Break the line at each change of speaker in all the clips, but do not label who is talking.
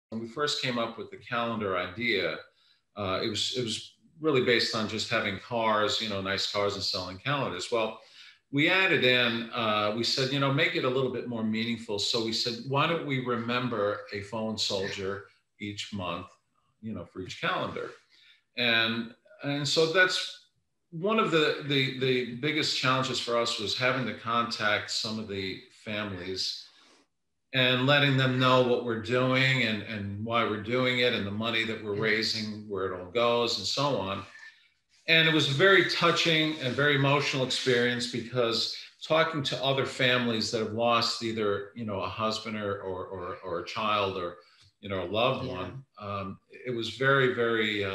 When we first came up with the calendar idea, it was really based on just having cars, nice cars and selling calendars. Well, we added in, we said, make it a little bit more meaningful. So we said, why don't we remember a fallen soldier each month, for each calendar? And and so that's one of the biggest challenges for us was having to contact some of the families and letting them know what we're doing and why we're doing it and the money that we're raising, where it all goes, and so on. And it was a very touching and very emotional experience because talking to other families that have lost either a husband or a child or a loved
Yeah.
one, it was very very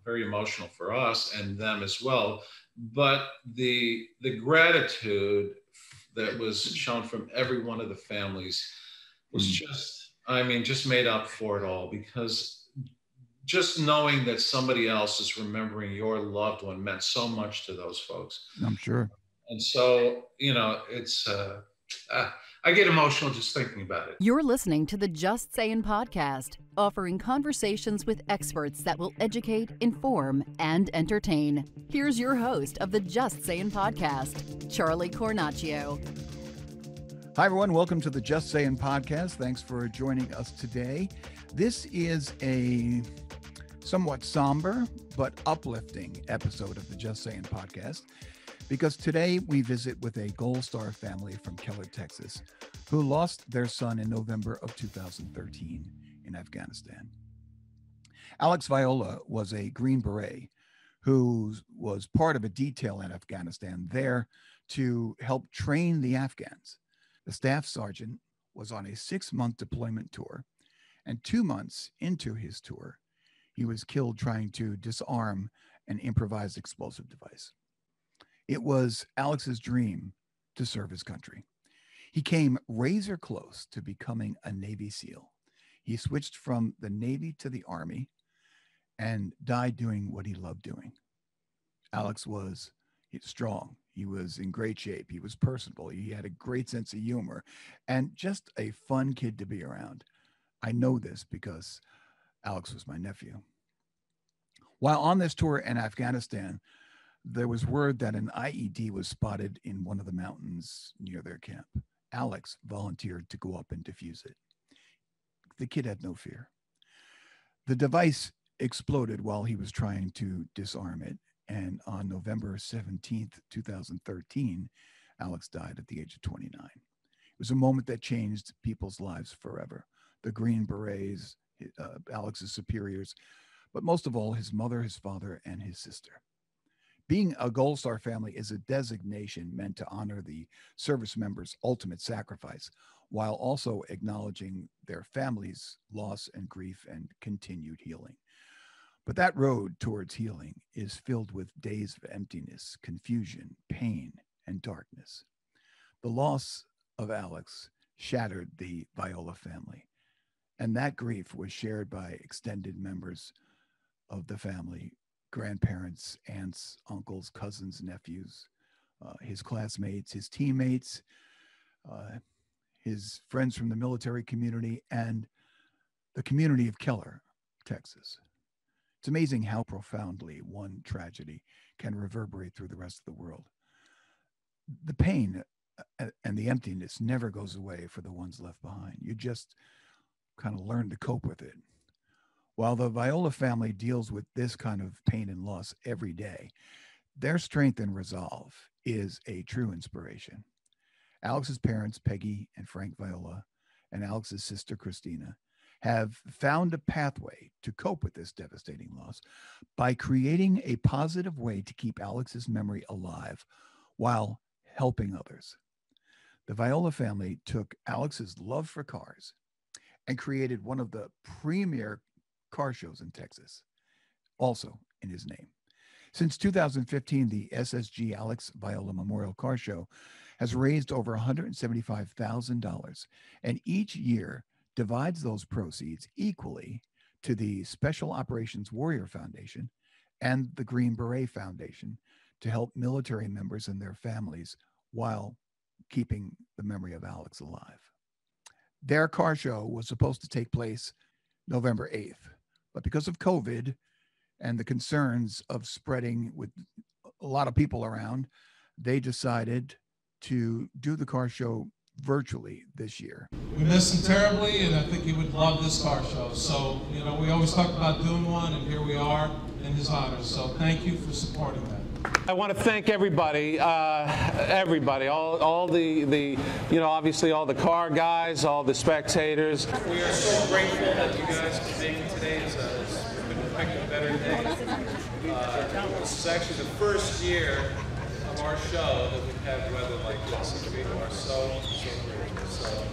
very emotional for us and them as well. But the gratitude that was shown from every one of the families was
Mm.
just, I mean, just made up for it all, because just knowing that somebody else is remembering your loved one meant so much to those folks.
I'm sure.
And so, it's, I get emotional just thinking about it.
You're listening to the Just Sayin podcast, offering conversations with experts that will educate, inform, and entertain. Here's your host of the Just Sayin podcast, Charlie Cornacchio.
Hi, everyone. Welcome to the Just Sayin podcast. Thanks for joining us today. This is a somewhat somber but uplifting episode of the Just Sayin podcast, because today we visit with a Gold Star family from Keller, Texas, who lost their son in November of 2013 in Afghanistan. Alex Viola was a Green Beret who was part of a detail in Afghanistan there to help train the Afghans. The staff sergeant was on a 6-month deployment tour, and 2 months into his tour, he was killed trying to disarm an improvised explosive device. It was Alex's dream to serve his country. He came razor close to becoming a Navy SEAL. He switched from the Navy to the Army and died doing what he loved doing. Alex was strong. He was in great shape. He was personable. He had a great sense of humor and just a fun kid to be around. I know this because Alex was my nephew. While on this tour in Afghanistan, there was word that an IED was spotted in one of the mountains near their camp. Alex volunteered to go up and defuse it. The kid had no fear. The device exploded while he was trying to disarm it, and on November 17th, 2013, Alex died at the age of 29. It was a moment that changed people's lives forever. The Green Berets, Alex's superiors, but most of all, his mother, his father, and his sister. Being a Gold Star family is a designation meant to honor the service members' ultimate sacrifice, while also acknowledging their families' loss and grief and continued healing. But that road towards healing is filled with days of emptiness, confusion, pain, and darkness. The loss of Alex shattered the Viola family, and that grief was shared by extended members of the family: grandparents, aunts, uncles, cousins, nephews, his classmates, his teammates, uh, his friends from the military community, and the community of Keller, Texas. It's amazing how profoundly one tragedy can reverberate through the rest of the world. The pain and the emptiness never goes away for the ones left behind. You just kind of learn to cope with it. While the Viola family deals with this kind of pain and loss every day, their strength and resolve is a true inspiration. Alex's parents, Peggy and Frank Viola, and Alex's sister, Christina, have found a pathway to cope with this devastating loss by creating a positive way to keep Alex's memory alive while helping others. The Viola family took Alex's love for cars and created one of the premier car shows in Texas, also in his name. Since 2015, the SSG Alex Viola Memorial Car Show has raised over $175,000, and each year divides those proceeds equally to the Special Operations Warrior Foundation and the Green Beret Foundation to help military members and their families while keeping the memory of Alex alive. Their car show was supposed to take place November 8th, but because of COVID and the concerns of spreading with a lot of people around, they decided to do the car show virtually this year.
We miss him terribly, and I think he would love this car show. So, you know, we always talk about doing one, and here we are in his honor. So thank you for supporting that.
I want to thank everybody, all the, you know, obviously all the car guys, all the spectators.
We are so grateful that you guys can make it today. It's couldn't pick a better day. This is actually the first year of our show that we've had weather like this, and we are so grateful. So,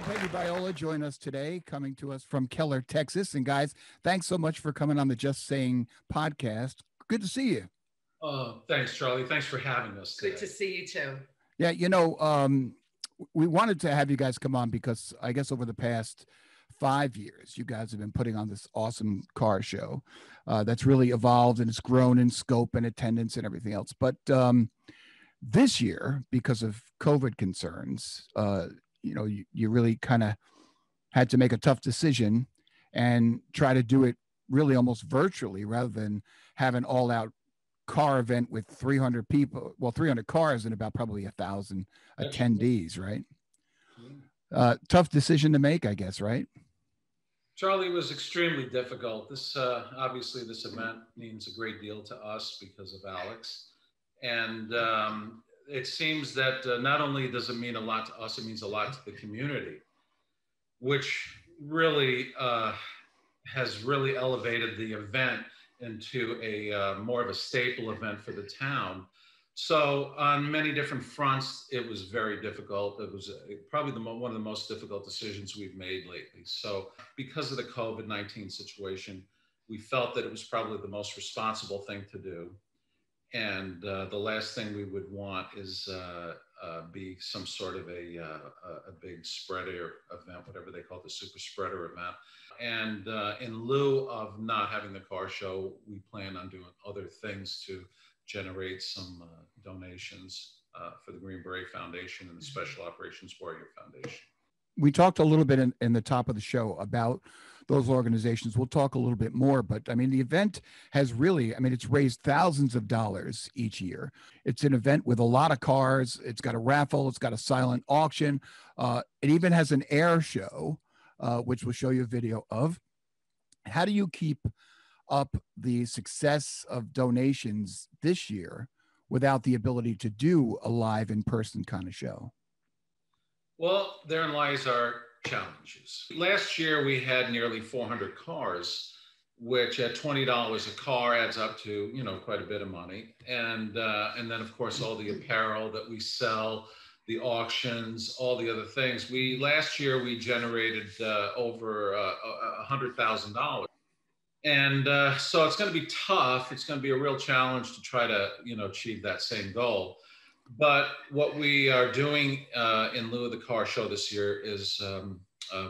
Peggy Viola join us today, coming to us from Keller, Texas. And guys, thanks so much for coming on the Just Saying podcast. Good to see you.
Thanks, Charlie. Thanks for having us today.
Good to see you too.
Yeah, you know, we wanted to have you guys come on because I guess over the past 5 years, you guys have been putting on this awesome car show that's really evolved and it's grown in scope and attendance and everything else. But this year, because of COVID concerns, you know, you really kind of had to make a tough decision and try to do it really almost virtually rather than have an all-out car event with 300 people, well, 300 cars and about probably 1,000 attendees, right? Tough decision to make, I guess, right?
Charlie, it was extremely difficult. This obviously this event means a great deal to us because of Alex. And it seems that not only does it mean a lot to us, it means a lot to the community, which really has really elevated the event into a more of a staple event for the town. So on many different fronts, it was very difficult. It was probably one of the most difficult decisions we've made lately. So because of the COVID-19 situation, we felt that it was probably the most responsible thing to do. And the last thing we would want is be some sort of a big spreader event, whatever they call it, the super spreader event. And in lieu of not having the car show, we plan on doing other things to generate some donations for the Green Beret Foundation and the Special Operations Warrior Foundation.
We talked a little bit in the top of the show about those organizations. We'll talk a little bit more, but I mean, the event has really, I mean, it's raised thousands of dollars each year. It's an event with a lot of cars. It's got a raffle. It's got a silent auction. It even has an air show, which we'll show you a video of. How do you keep up the success of donations this year without the ability to do a live in-person kind of show?
Well, therein lies our challenges. Last year, we had nearly 400 cars, which at $20 a car adds up to, you know, quite a bit of money. And then, of course, all the apparel that we sell, the auctions, all the other things. Last year, we generated over $100,000. And so it's going to be tough. It's going to be a real challenge to try to, you know, achieve that same goal. But what we are doing in lieu of the car show this year is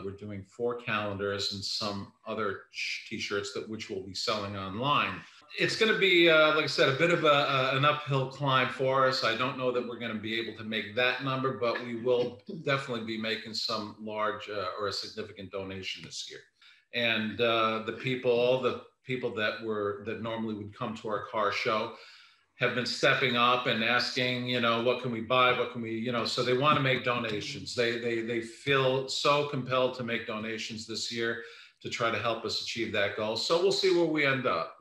we're doing 4 calendars and some other t-shirts which we'll be selling online. It's going to be, like I said, a bit of an uphill climb for us. I don't know that we're going to be able to make that number, but we will definitely be making some large or a significant donation this year. And all the people that normally would come to our car show have been stepping up and asking, you know, what can we buy? What can we, you know, so they want to make donations. They feel so compelled to make donations this year to try to help us achieve that goal. So we'll see where we end up.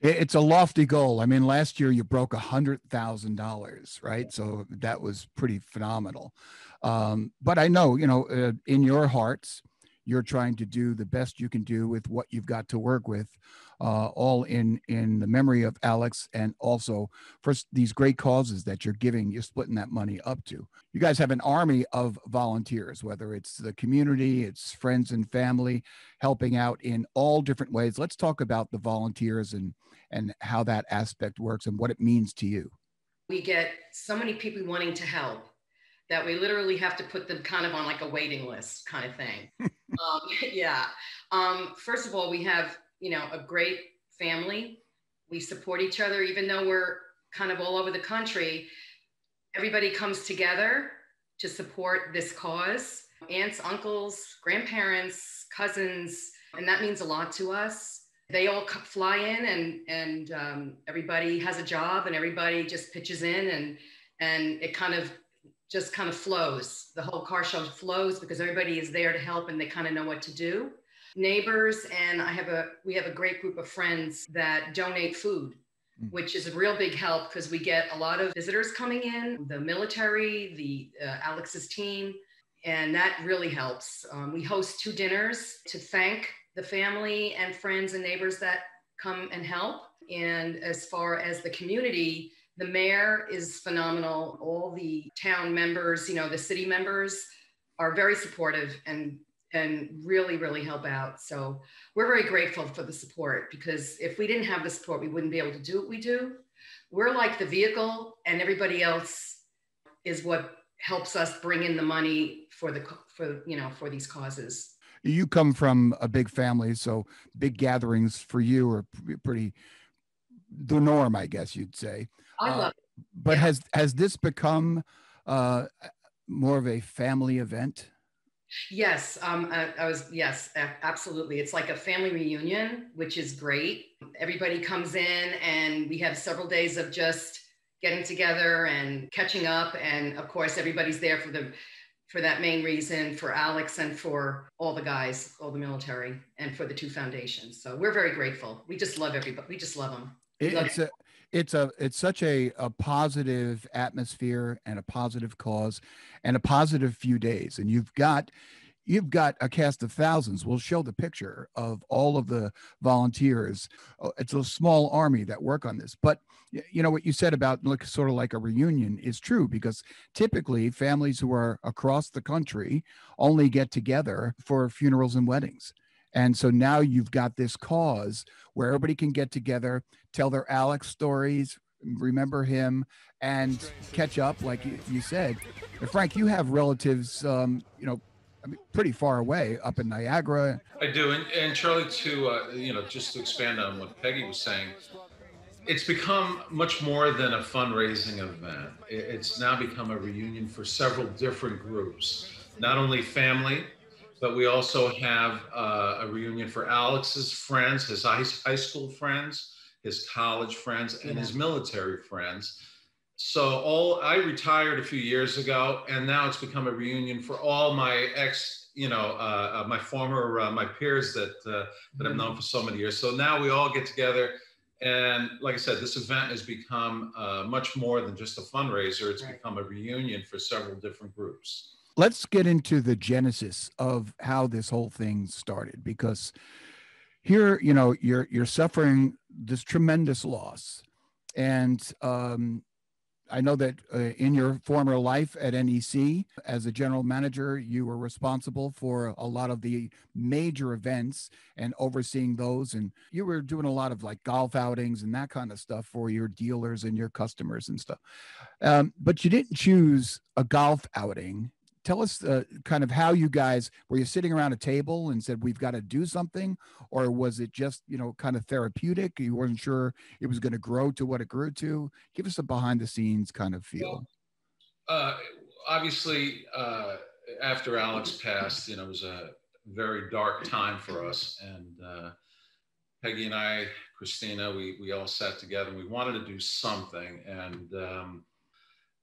It's a lofty goal. I mean, last year you broke $100,000, right? So that was pretty phenomenal. But I know, you know, in your hearts, you're trying to do the best you can do with what you've got to work with, all in the memory of Alex, and also for these great causes that you're giving, you're splitting that money up to. You guys have an army of volunteers, whether it's the community, it's friends and family, helping out in all different ways. Let's talk about the volunteers and how that aspect works and what it means to you.
We get so many people wanting to help that we literally have to put them kind of on like a waiting list kind of thing. Yeah. First of all, we have, you know, a great family. We support each other, even though we're kind of all over the country. Everybody comes together to support this cause. Aunts, uncles, grandparents, cousins, and that means a lot to us. They all fly in, and everybody has a job, and everybody just pitches in, and it kind of flows. The whole car show flows because everybody is there to help, and they kind of know what to do. Neighbors, and we have a great group of friends that donate food, which is a real big help because we get a lot of visitors coming in, the military, Alex's team, and that really helps. We host 2 dinners to thank the family and friends and neighbors that come and help. And as far as the community, the mayor is phenomenal. All the town members, the city members are very supportive and really, really help out. So we're very grateful for the support, because if we didn't have the support, we wouldn't be able to do what we do. We're like the vehicle, and everybody else is what helps us bring in the money for these causes.
You come from a big family, so big gatherings for you are pretty the norm, I guess you'd say.
I love it.
But yeah. Has this become more of a family event?
Yes, yes, absolutely. It's like a family reunion, which is great. Everybody comes in, and we have several days of just getting together and catching up. And of course, everybody's there for that main reason, for Alex and for all the guys, all the military, and for the 2 foundations. So we're very grateful. We just love everybody. We just love them.
It's such a positive atmosphere and a positive cause and a positive few days. And you've got a cast of thousands. We'll show the picture of all of the volunteers. It's a small army that work on this. But you know what you said about sort of like a reunion is true, because typically families who are across the country only get together for funerals and weddings. And so now you've got this cause where everybody can get together, tell their Alex stories, remember him, and catch up, like you said. And Frank, you have relatives, pretty far away up in Niagara.
I do. And Charlie, just to expand on what Peggy was saying, it's become much more than a fundraising event. It's now become a reunion for several different groups, not only family, but we also have a reunion for Alex's friends, his high school friends, his college friends, and his military friends. So I retired a few years ago, and now it's become a reunion for all my my peers that I've known for so many years. So now we all get together. And like I said, this event has become much more than just a fundraiser. It's become a reunion for several different groups.
Let's get into the genesis of how this whole thing started, because here, you're suffering this tremendous loss. And I know that in your former life at NEC, as a general manager, you were responsible for a lot of the major events and overseeing those. And you were doing a lot of like golf outings and that kind of stuff for your dealers and your customers and stuff. But you didn't choose a golf outing. Tell us kind of how you guys, were you sitting around a table and said, we've got to do something? Or was it just, kind of therapeutic? You weren't sure it was going to grow to what it grew to? Give us a behind the scenes kind of feel.
Obviously, after Alex passed, it was a very dark time for us. And Peggy and I, Christina, we all sat together and we wanted to do something. And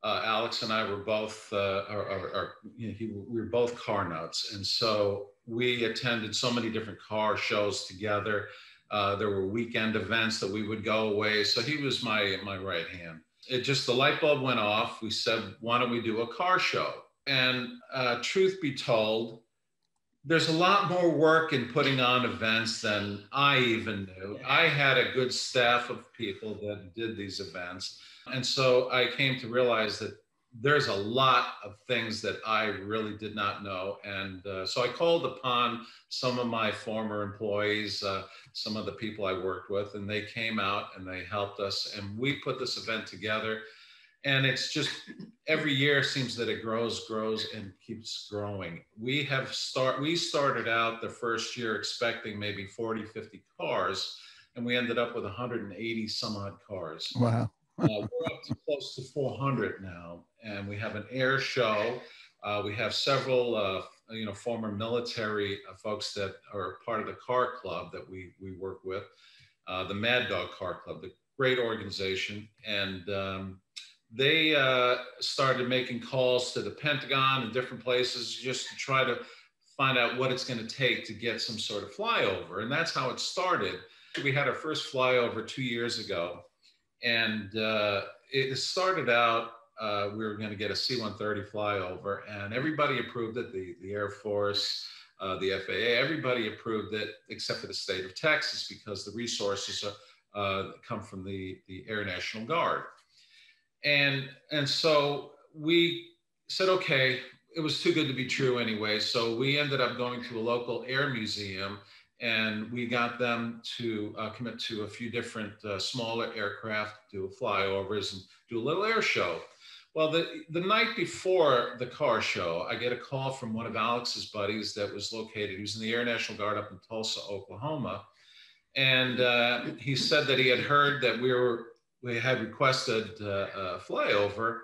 Alex and I were both we were both car nuts, and so we attended so many different car shows together. There were weekend events that we would go away. So he was my right hand. The light bulb went off. We said, why don't we do a car show? And truth be told, there's a lot more work in putting on events than I even knew. I had a good staff of people that did these events. And so I came to realize that there's a lot of things that I really did not know. And so I called upon some of my former employees, some of the people I worked with, and they came out and they helped us. And we put this event together. And it's just every year seems that it grows and keeps growing. We started out the first year expecting maybe 40, 50 cars, and we ended up with 180 some odd cars.
Wow.
We're up to close to 400 now, and we have an air show We have several, former military folks that are part of the car club that we work with, the Mad Dog Car Club, the great organization. And they started making calls to the Pentagon and different places just to try to find out what it's going to take to get some sort of flyover. And that's how it started. We had our first flyover 2 years ago. And it started out, we were going to get a C-130 flyover, and everybody approved it, the Air Force, the FAA, everybody approved it, except for the state of Texas, because the resources come from the Air National Guard. And so we said, okay, it was too good to be true anyway. So we ended up going to a local air museum, and we got them to commit to a few different smaller aircraft, do flyovers and do a little air show. Well, the night before the car show, I get a call from one of Alex's buddies that was located, he was in the Air National Guard up in Tulsa, Oklahoma. And he said that he had heard that we had requested a flyover.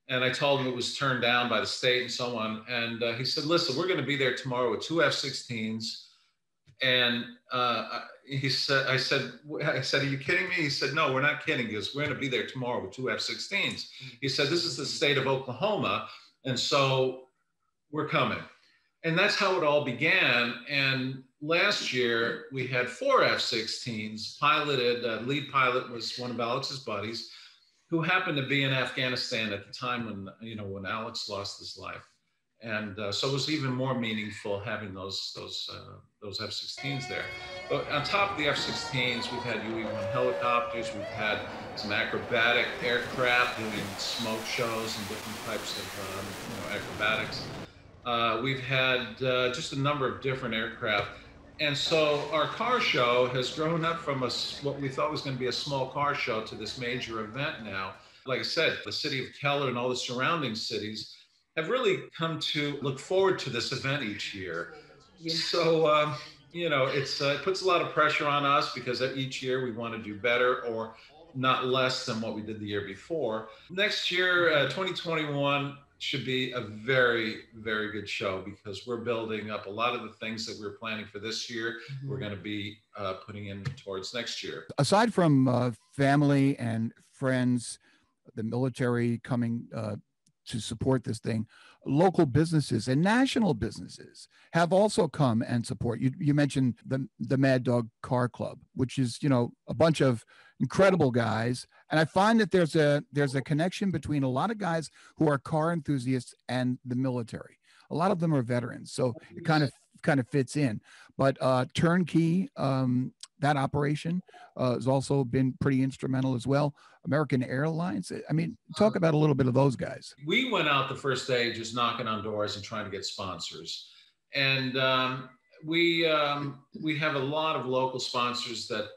And I told him it was turned down by the state and so on. And he said, listen, we're going to be there tomorrow with 2 F-16s. And I said, are you kidding me? He said, no, we're not kidding. He goes, we're going to be there tomorrow with 2 F-16s. He said, this is the state of Oklahoma. And so we're coming. And that's how it all began. And last year we had 4 F-16s piloted. Lead pilot was one of Alex's buddies, who happened to be in Afghanistan at the time when Alex lost his life. And so it was even more meaningful having those F-16s there. But on top of the F-16s, we've had UE-1 helicopters, we've had some acrobatic aircraft doing smoke shows and different types of acrobatics. We've had just a number of different aircraft. And so our car show has grown up from what we thought was going to be a small car show to this major event now. Like I said, the city of Keller and all the surrounding cities have really come to look forward to this event each year. Yeah. So, it puts a lot of pressure on us because each year we want to do better or not less than what we did the year before. Next year, 2021, should be a very, very good show because we're building up a lot of the things that we're planning for this year. Mm-hmm. We're going to be putting in towards next year.
Aside from family and friends, the military coming to support this thing, local businesses and national businesses have also come and support. You mentioned the Mad Dog Car Club, which is, a bunch of incredible guys. And I find that there's a connection between a lot of guys who are car enthusiasts and the military. A lot of them are veterans, so it kind of fits in. But Turnkey, that operation has also been pretty instrumental as well. American Airlines. I mean, talk about a little bit of those guys.
We went out the first day just knocking on doors and trying to get sponsors. And we have a lot of local sponsors that,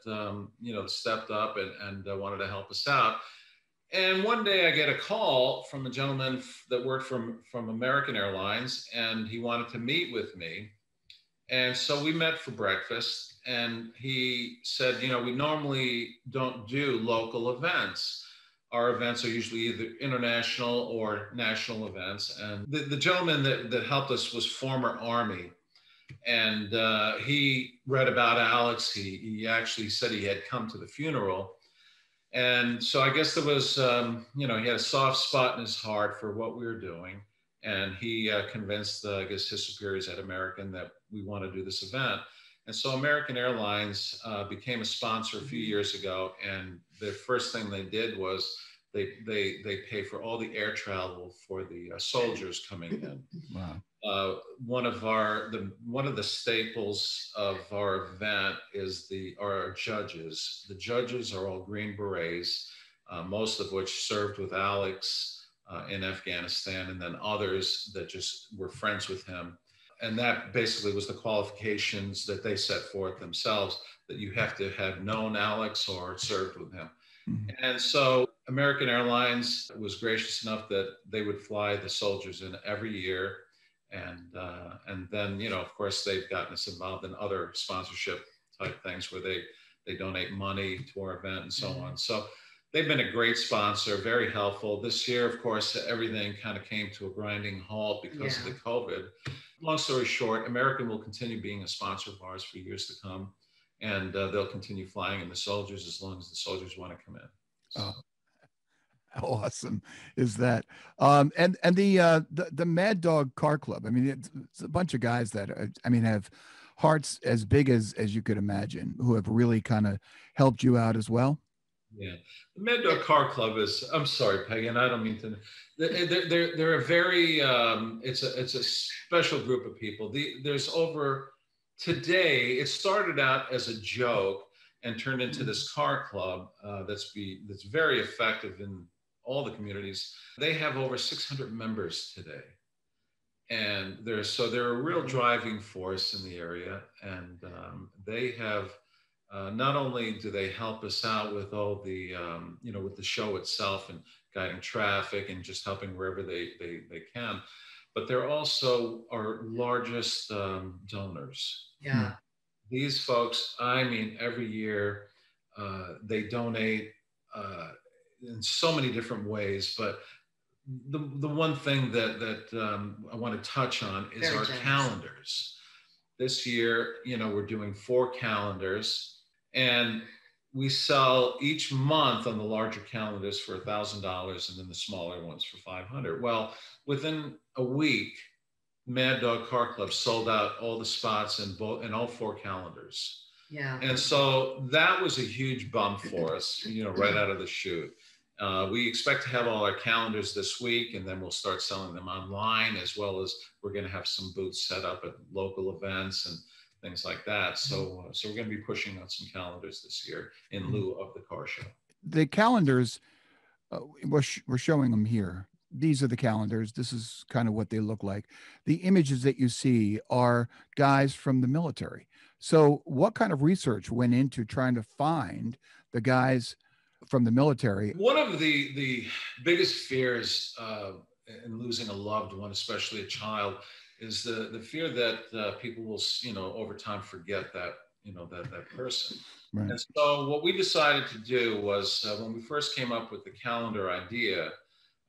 stepped up and wanted to help us out. And one day I get a call from a gentleman that worked from American Airlines, and he wanted to meet with me. And so we met for breakfast. And he said, we normally don't do local events. Our events are usually either international or national events. And the gentleman that helped us was former Army. And he read about Alex. He actually said he had come to the funeral. And so I guess there was, he had a soft spot in his heart for what we were doing. And he convinced, his superiors at American that we want to do this event. And so American Airlines became a sponsor a few years ago, and the first thing they did was they pay for all the air travel for the soldiers coming in. Wow. One of the staples of our event is our judges. The judges are all Green Berets, most of which served with Alex in Afghanistan, and then others that just were friends with him. And that basically was the qualifications that they set forth themselves, that you have to have known Alex or served with him. Mm-hmm. And so American Airlines was gracious enough that they would fly the soldiers in every year. And then, of course, they've gotten us involved in other sponsorship type things where they donate money to our event and so on. So they've been a great sponsor, very helpful. This year, of course, everything kind of came to a grinding halt because of the COVID. Long story short, American will continue being a sponsor of ours for years to come, and they'll continue flying in the soldiers as long as the soldiers want to come in. So.
Oh, how awesome is that? And the Mad Dog Car Club. I mean, it's a bunch of guys that have hearts as big as you could imagine, who have really kind of helped you out as well.
Yeah, the Mad Dog Car Club is. I'm sorry, Peggy, and I don't mean to. They're a very. It's a special group of people. There's over today. It started out as a joke and turned into this car club that's very effective in all the communities. They have over 600 members today, and they're a real driving force in the area, and they have. Not only do they help us out with all the, with the show itself and guiding traffic and just helping wherever they can, but they're also our largest donors.
Yeah.
These folks, I mean, every year they donate in so many different ways, but the one thing that I want to touch on is
Very
our
generous.
calendars. This year, we're doing 4 calendars. And we sell each month on the larger calendars for $1,000 and then the smaller ones for $500. Well, within a week, Mad Dog Car Club sold out all the spots in all 4 calendars.
Yeah.
And so that was a huge bump for us, right out of the chute. We expect to have all our calendars this week, and then we'll start selling them online, as well as we're going to have some booths set up at local events and things like that. So we're going to be pushing out some calendars this year in lieu of the car show.
The calendars, we're showing them here. These are the calendars. This is kind of what they look like. The images that you see are guys from the military. So what kind of research went into trying to find the guys from the military?
One of the biggest fears in losing a loved one, especially a child, is the fear that people will, over time forget that, that person. Right. And so what we decided to do was when we first came up with the calendar idea,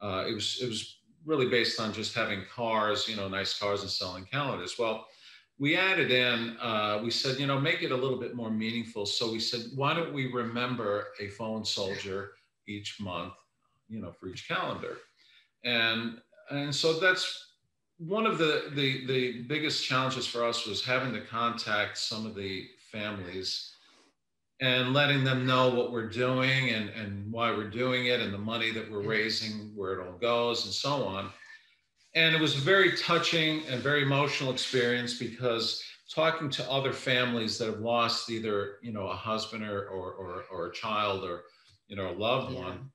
it was really based on just having cars, nice cars and selling calendars. Well, we added in, we said, make it a little bit more meaningful. So we said, why don't we remember a fallen soldier each month, for each calendar? And so that's one of the biggest challenges for us, was having to contact some of the families and letting them know what we're doing and why we're doing it and the money that we're raising, where it all goes and so on. And it was a very touching and very emotional experience, because talking to other families that have lost either, a husband or a child or, a loved one,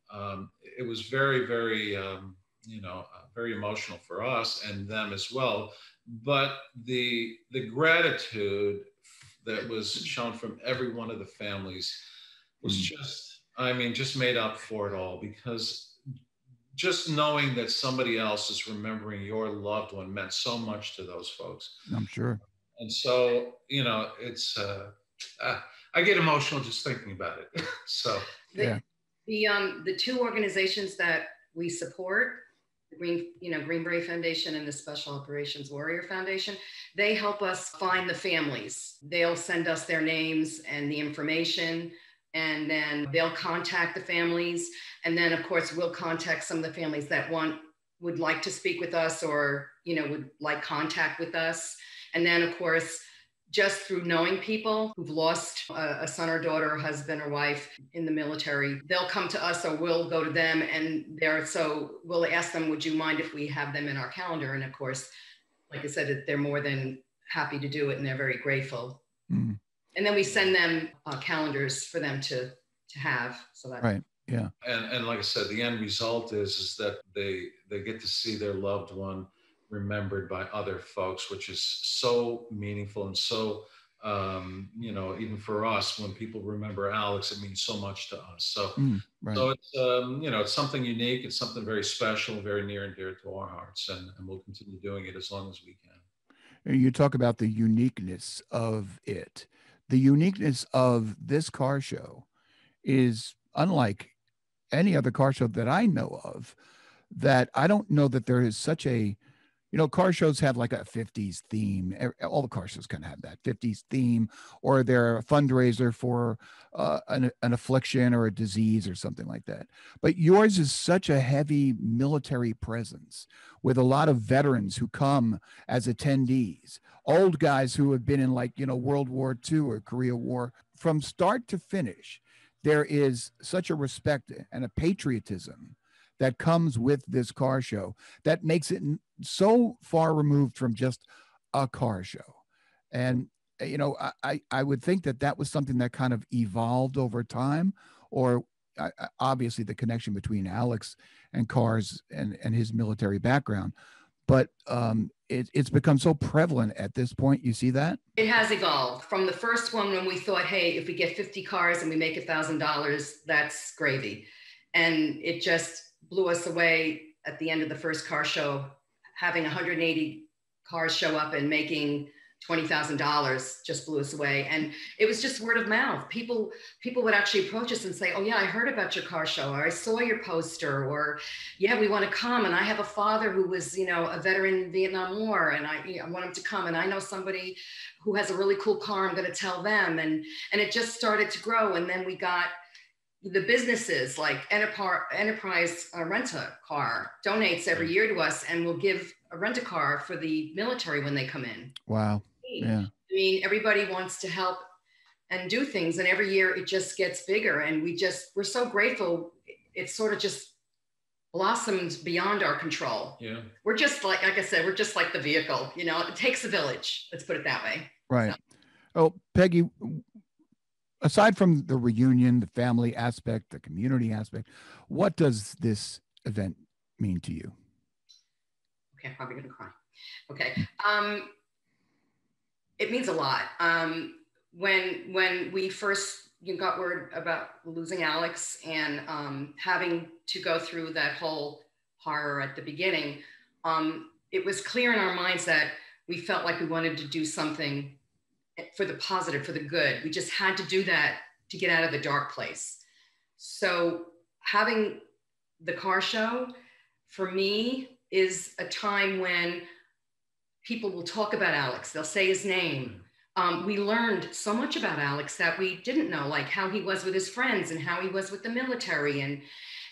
it was very, very, very emotional for us and them as well. But the gratitude that was shown from every one of the families was just made up for it all, because just knowing that somebody else is remembering your loved one meant so much to those folks.
I'm sure.
And so, it's, I get emotional just thinking about it. So,
the 2 organizations that we support, the Green Beret Foundation and the Special Operations Warrior Foundation, they help us find the families. They'll send us their names and the information, and then they'll contact the families. And then, of course, we'll contact some of the families that would like to speak with us, or, would like contact with us. And then, of course, just through knowing people who've lost a son or daughter or husband or wife in the military, they'll come to us, or we'll go to them, and so we'll ask them, would you mind if we have them in our calendar? And of course, like I said, they're more than happy to do it, and they're very grateful. Mm. And then we send them calendars for them to have. So that
right. Yeah.
And like I said, the end result is that they get to see their loved one remembered by other folks, which is so meaningful and so, even for us, when people remember Alex, it means so much to us. So, So it's, it's something unique. It's something very special, very near and dear to our hearts, and we'll continue doing it as long as we can.
You talk about the uniqueness of it. The uniqueness of this car show is unlike any other car show that I know of, that I don't know that there is such a, car shows have like a 50s theme. All the car shows kind of have that 50s theme, or they're a fundraiser for an affliction or a disease or something like that. But yours is such a heavy military presence with a lot of veterans who come as attendees, old guys who have been in World War II or Korea War. From start to finish, there is such a respect and a patriotism that comes with this car show that makes it so far removed from just a car show. And, I would think that was something that kind of evolved over time, or obviously the connection between Alex and cars and his military background. But it's become so prevalent at this point. You see that?
It has evolved from the first one when we thought, hey, if we get 50 cars and we make $1,000, that's gravy. And it just blew us away at the end of the first car show, having 180 cars show up and making $20,000 just blew us away. And it was just word of mouth. People would actually approach us and say, oh yeah, I heard about your car show, or I saw your poster, or yeah, we want to come. And I have a father who was, a veteran in Vietnam War, and I want him to come. And I know somebody who has a really cool car. I'm going to tell them. And it just started to grow. And then we got the businesses like Enterprise Rent-A-Car donates every year to us, and we'll give a rent-a-car for the military when they come in.
Wow. Yeah.
I mean, everybody wants to help and do things, and every year it just gets bigger, and we're so grateful. It's sort of just blossomed beyond our control.
Yeah.
We're just like I said, we're just like the vehicle, it takes a village. Let's put it that way.
Right.
So.
Oh, Peggy, aside from the reunion, the family aspect, the community aspect, what does this event mean to you?
Okay, I'm probably gonna cry. Okay, it means a lot. When we first got word about losing Alex and having to go through that whole horror at the beginning, it was clear in our minds that we felt like we wanted to do something for the positive, for the good. We just had to do that to get out of the dark place. So having the car show for me is a time when people will talk about Alex. They'll say his name. We learned so much about Alex that we didn't know, like how he was with his friends and how he was with the military,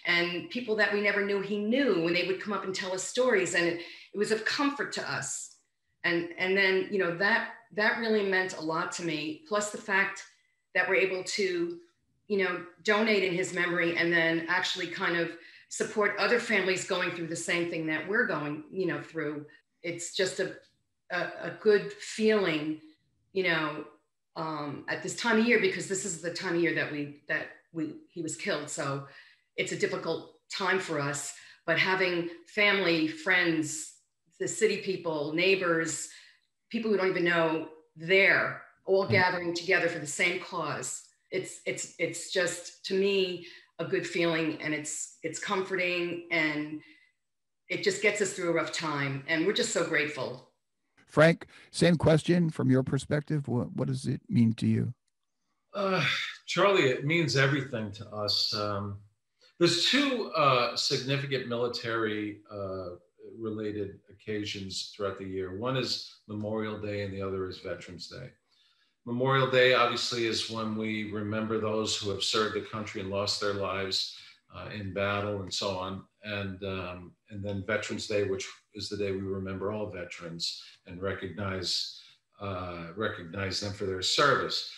and people that we never knew he knew when they would come up and tell us stories. And it was of comfort to us. And then, that really meant a lot to me. Plus the fact that we're able to, donate in his memory, and then actually kind of support other families going through the same thing that we're going, through. It's just a good feeling, at this time of year, because this is the time of year that he was killed. So it's a difficult time for us, but having family, friends, the city people, neighbors, people we don't even know there, all gathering together for the same cause. It's just, to me, a good feeling, and it's comforting, and it just gets us through a rough time. And we're just so grateful.
Frank, same question from your perspective. What does it mean to you?
Charlie, it means everything to us. There's two significant military related occasions throughout the year. One is Memorial Day and the other is Veterans Day. Memorial Day obviously is when we remember those who have served the country and lost their lives in battle and so on. And then Veterans Day, which is the day we remember all veterans and recognize them for their service.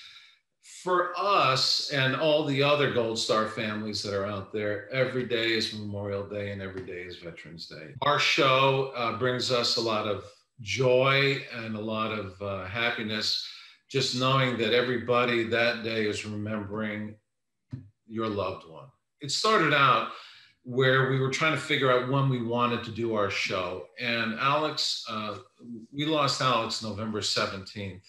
For us and all the other Gold Star families that are out there, every day is Memorial Day and every day is Veterans Day. Our show brings us a lot of joy and a lot of happiness, just knowing that everybody that day is remembering your loved one. It started out where we were trying to figure out when we wanted to do our show. And Alex, we lost Alex November 17th,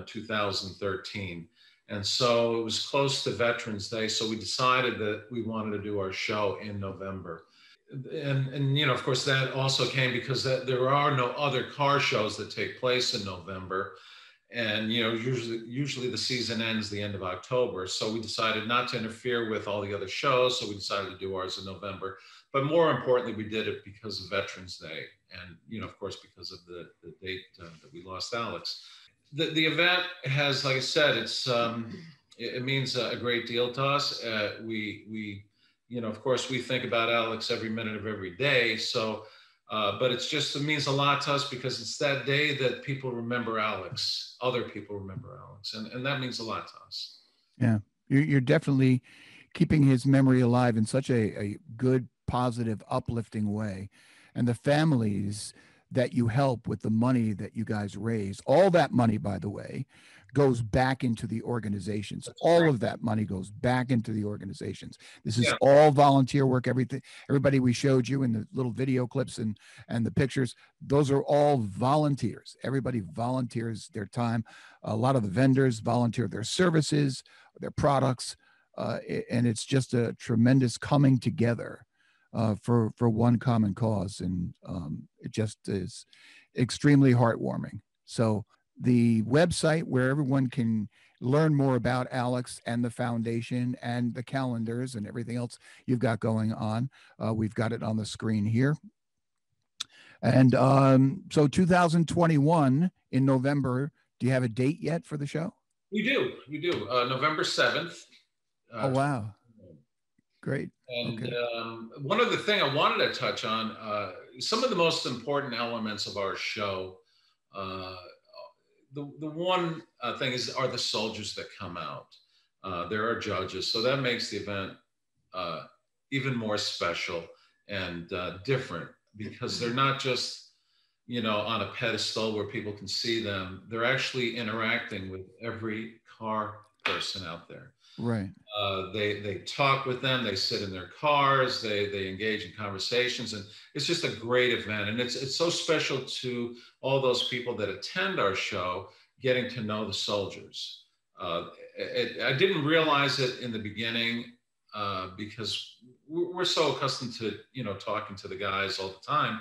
2013. And so it was close to Veterans Day. So we decided that we wanted to do our show in November. And of course, that also came because there are no other car shows that take place in November. And, you know, usually the season ends the end of October. So we decided not to interfere with all the other shows. So we decided to do ours in November. But more importantly, we did it because of Veterans Day. And, you know, of course, because of the date that we lost Alex. The event has, like I said, it means a great deal to us. We, you know, of course, we think about Alex every minute of every day. So, but it means a lot to us because it's that day that people remember Alex, other people remember Alex, and that means a lot to us.
Yeah, you're definitely keeping his memory alive in such a good, positive, uplifting way. And the families that you help with the money that you guys raise, all that money, by the way, goes back into the organizations. All of that money goes back into the organizations. This is all volunteer work. Everybody we showed you in the little video clips and the pictures, those are all volunteers. Everybody volunteers their time. A lot of the vendors volunteer their services, their products, and it's just a tremendous coming together for one common cause, and it just is extremely heartwarming. So the website where everyone can learn more about Alex and the foundation and the calendars and everything else you've got going on, we've got it on the screen here. And so 2021 in November, do you have a date yet for the show?
We do. November 7th.
Oh, wow. Great.
And
okay.
One other thing I wanted to touch on, some of the most important elements of our show, the one thing are the soldiers that come out. There are judges, so that makes the event even more special and different, because they're not just, you know, on a pedestal where people can see them. They're actually interacting with every car person out there.
Right.
They talk with them. They sit in their cars. They engage in conversations, and it's just a great event. And it's so special to all those people that attend our show, getting to know the soldiers. I didn't realize it in the beginning because we're so accustomed to, you know, talking to the guys all the time.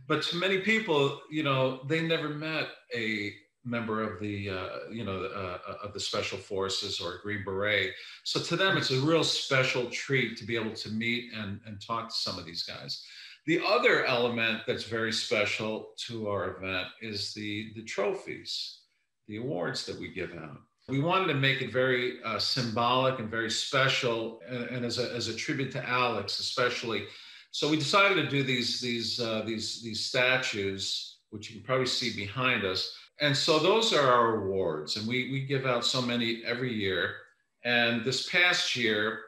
But to many people, you know, they never met a member of the, of the Special Forces or a Green Beret. So to them, it's a real special treat to be able to meet and talk to some of these guys. The other element that's very special to our event is the trophies, the awards that we give out. We wanted to make it very symbolic and very special, and as a tribute to Alex, especially. So we decided to do these statues, which you can probably see behind us. And so those are our awards, and we give out so many every year. And this past year,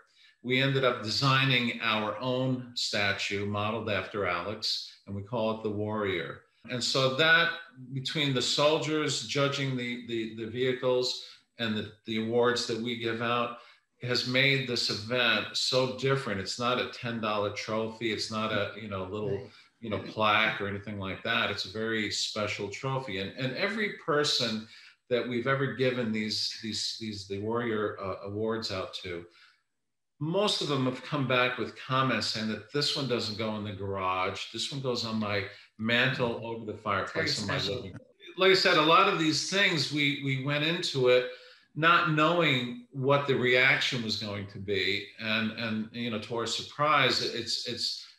we ended up designing our own statue modeled after Alex, and we call it the Warrior. And so that, between the soldiers judging the vehicles and the awards that we give out, has made this event so different. It's not a $10 trophy. It's not a little plaque or anything like that. It's a very special trophy. And every person that we've ever given the Warrior awards out to, most of them have come back with comments saying that this one doesn't go in the garage. This one goes on my mantle over the fireplace in my living room. Like I said, a lot of these things, we went into it not knowing what the reaction was going to be, and to our surprise,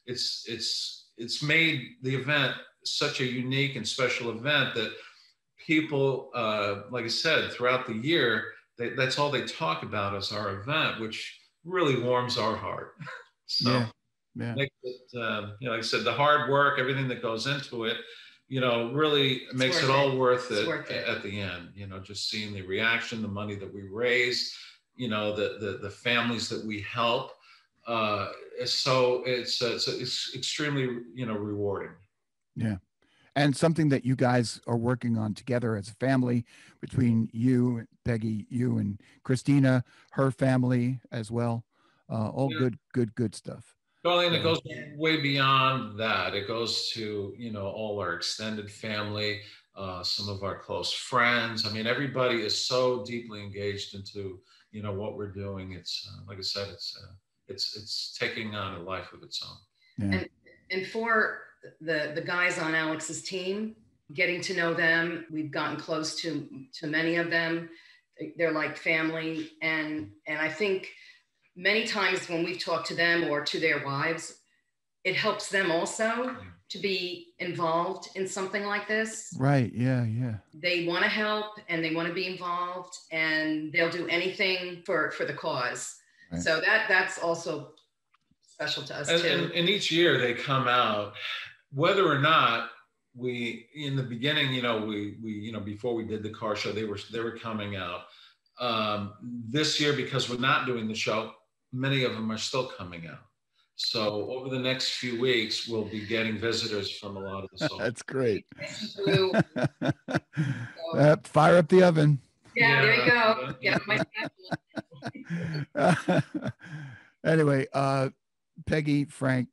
it's made the event such a unique and special event that people, like I said, throughout the year, that's all they talk about is our event, which really warms our heart. So makes it, like I said, the hard work, everything that goes into it, really makes it all worth it at the end. Just seeing the reaction, the money that we raise, the families that we help. So it's extremely, rewarding.
Yeah. And something that you guys are working on together as a family, between you, Peggy, you and Christina, her family as well. All good stuff.
Darlene, it goes way beyond that. It goes to, all our extended family, some of our close friends. I mean, everybody is so deeply engaged into, what we're doing. It's, like I said, it's taking on a life of its own.
Yeah.
And for the guys on Alex's team, getting to know them. We've gotten close to many of them. They're like family. And I think many times when we've talked to them or to their wives, it helps them also to be involved in something like this.
Right. Yeah. Yeah.
They want to help and they want to be involved, and they'll do anything for the cause. Right. So that's also special to us too.
And each year they come out, whether or not we, in the beginning, we before we did the car show, they were coming out. This year, because we're not doing the show, many of them are still coming out. So over the next few weeks, we'll be getting visitors from a lot of the songs.
That's great. Fire up the oven.
Yeah, there you go. Yeah,
Anyway, Peggy, Frank,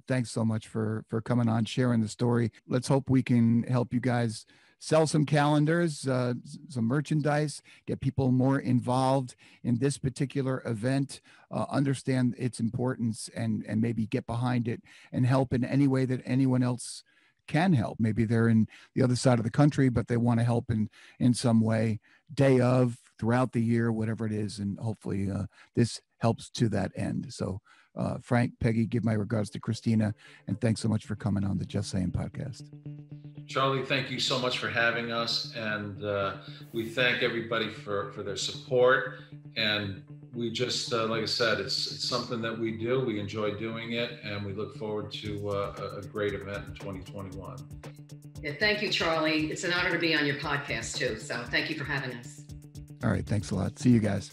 thanks so much for coming on, sharing the story. Let's hope we can help you guys sell some calendars, some merchandise, get people more involved in this particular event, understand its importance, and maybe get behind it and help in any way that anyone else can help. Maybe they're in the other side of the country, but they want to help in some way, day of, throughout the year, whatever it is. And hopefully this helps to that end. So Frank, Peggy, give my regards to Christina, and thanks so much for coming on the Just Sayin podcast.
Charlie, thank you so much for having us, and we thank everybody for their support. And we just, like I said, it's something that we do. We enjoy doing it, and we look forward to a great event in 2021.
Yeah, thank you, Charlie. It's an honor to be on your podcast too. So thank you for having us.
All right, thanks a lot. See you guys.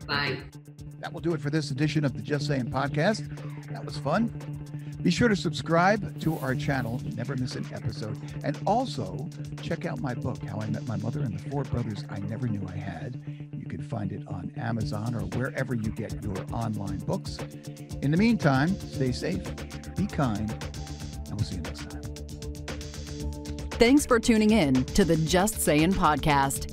Bye.
That will do it for this edition of the Just Sayin podcast. That was fun. Be sure to subscribe to our channel, never miss an episode. And also check out my book, How I Met My Mother and the Four Brothers I Never Knew I Had. You can find it on Amazon or wherever you get your online books. In the meantime, stay safe, be kind, and we'll see you next time.
Thanks for tuning in to the Just Sayin podcast.